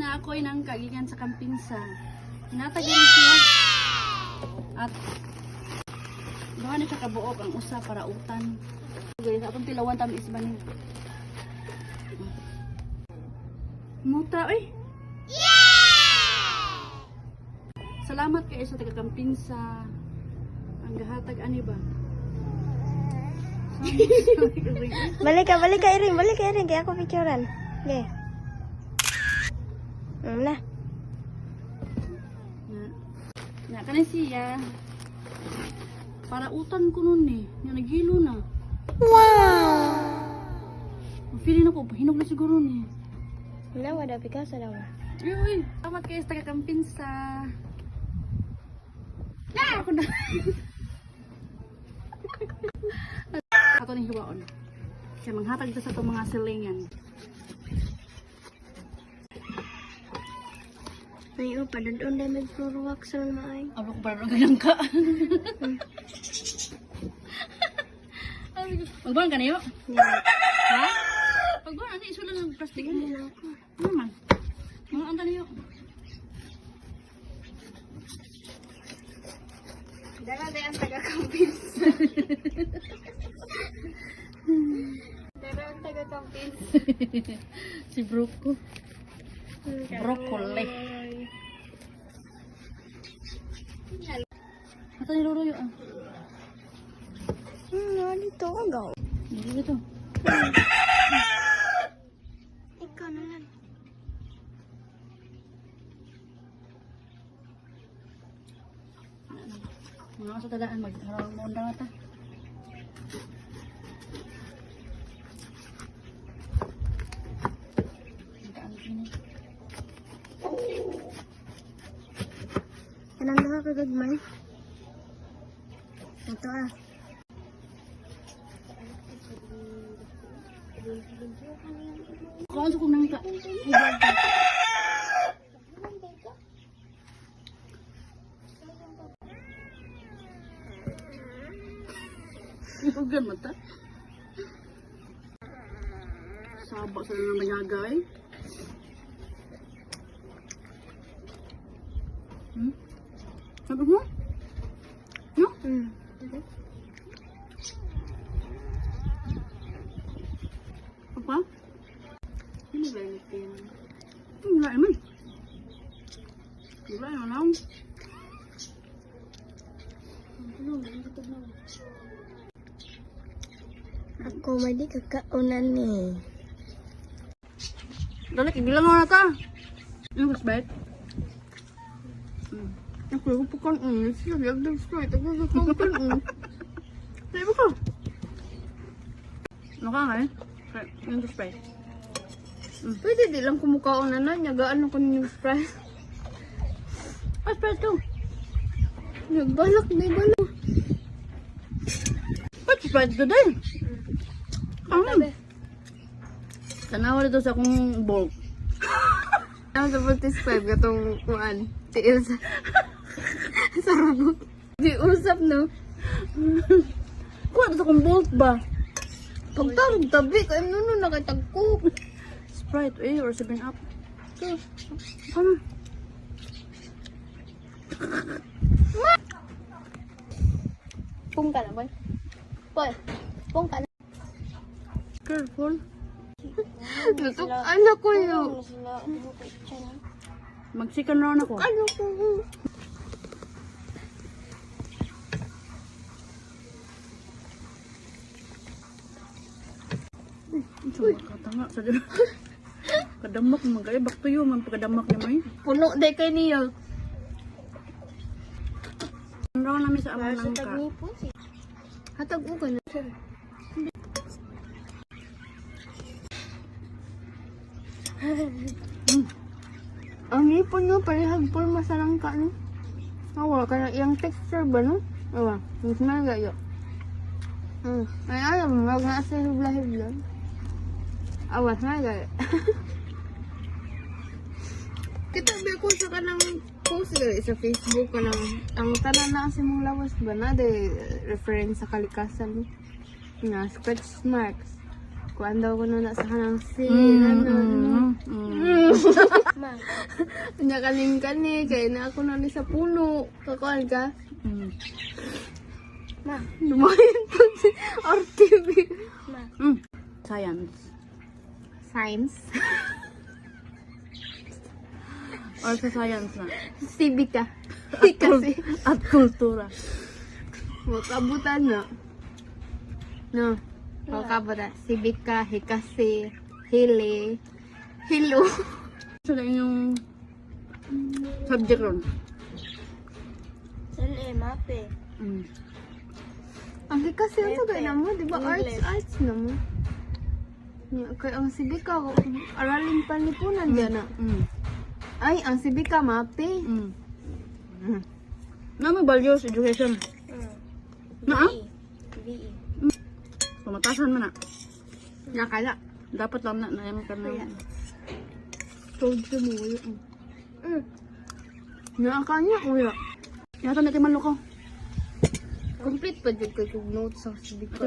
na ako ay nang kagigan sa kampinsa. Hinatagyan siya. At baka na siya kabuok ang usa para utan. Guys, atong tilawan tami isbanin. Muta, eh. Salamat kayo sa taga-kampinsa. Ang gahatag ani ba? Balik ka Iring, kaya ako picturean. Okay. Na. Na kana siya. Para utan ko nun eh. Nga nagilo na. Wow! Feeling ako, hinog na siguro ni. Wala, wala Picasso daw. Uy, salamat kayo sa taga-kampinsa. Ako na. Ato ning hiwaon. Kaya manghatag ito sa itong mga silingan. Ay, oh, padadon na mag-floor wax na maay. Aba ko parang ganyan ka. Magbuhan ka niyo? Ha? Magbuhan, ano isulan ng plastic mo? Ano naman? Mga anta niyo? Dala na ang taga-kampinsa. Dala ang taga-kampinsa. Si Broco. Broccoli. Ito niluruyo ah. Dito ang gaw. Dito. Ikaw na lang. Mga sa talaan, magharang mo na ta. Anong nakakagagmay? Ito ah. Kung ano kung nangka. Ipagan mata. Sabak sa nang mayagay. Sabi mo? No? Apa? Ini banyak yang. Wala naman. Wala naman. Ako madi kakaunan ni. Dali, bilang mo na ta. Yung mas bait. Aku bukan siya yang straight. Aku bukan. Sabi ko. Ano ka nga eh? Yung Sprite. Pwede di lang kumukaon na na. Nyagaan ako ng Sprite. Ah, Sprite to. Nagbalak, may balak. Ba't Sprite to din? Tanawa dito sa akong bulk. Ang sa 45 katong kuan. Tiil sa sarabo. Di usap no. Kuha dito sa akong bulk ba? Pagtarog tabi kay nuno nakitagko. Sprite or 7-Up. So, ano? Pung ka na boy. Boy, pung ka na. Careful. Tutukan ako yun. Mag-second round ako. Ano ko? Katanga sa dito. Kadamak mo kaya bakto yun man pagkadamak niya may. Puno day kay niya. Ano namin sa amang nangka. Hatag ko na siya. Ang ipon nyo, parehag po masarang ka, no? Awa, kaya yung texture ba, no? Awa, mas magayo. Ay, alam mo, wag na sa hibla-hibla. Awa, magayo. Kita ba ko sa kanang post gali sa Facebook kanang ang tanan na kasi mong lawas ba na de reference sa kalikasan nga scratch marks. Kuan daw ko na sa kanang si. Ma. Nya kaling kani kay na ako na ni sa puno. Kakuan ka? Ma. Lumayan po si RTV. Ma. Science. Science. Or sa science na. Civica. Kasi At kultura. makabutan na. No. Makabutan. Civica, hikasi, hili, hilo. Sila yung subject ron. San mape. Ang hikasi ang Pepe. sagay naman, di ba? English. Arts naman. Kaya ang civica, aralin panlipunan dyan na. Ay, ang civica, mape. Na may values, education. Na? VE. Pamatasan mo na. Nakala. Dapat lang na naman ka na. Told siya mo, wala. Nakakanya, wala. Yata na timan ko. Complete pa dyan ko yung notes sa civica.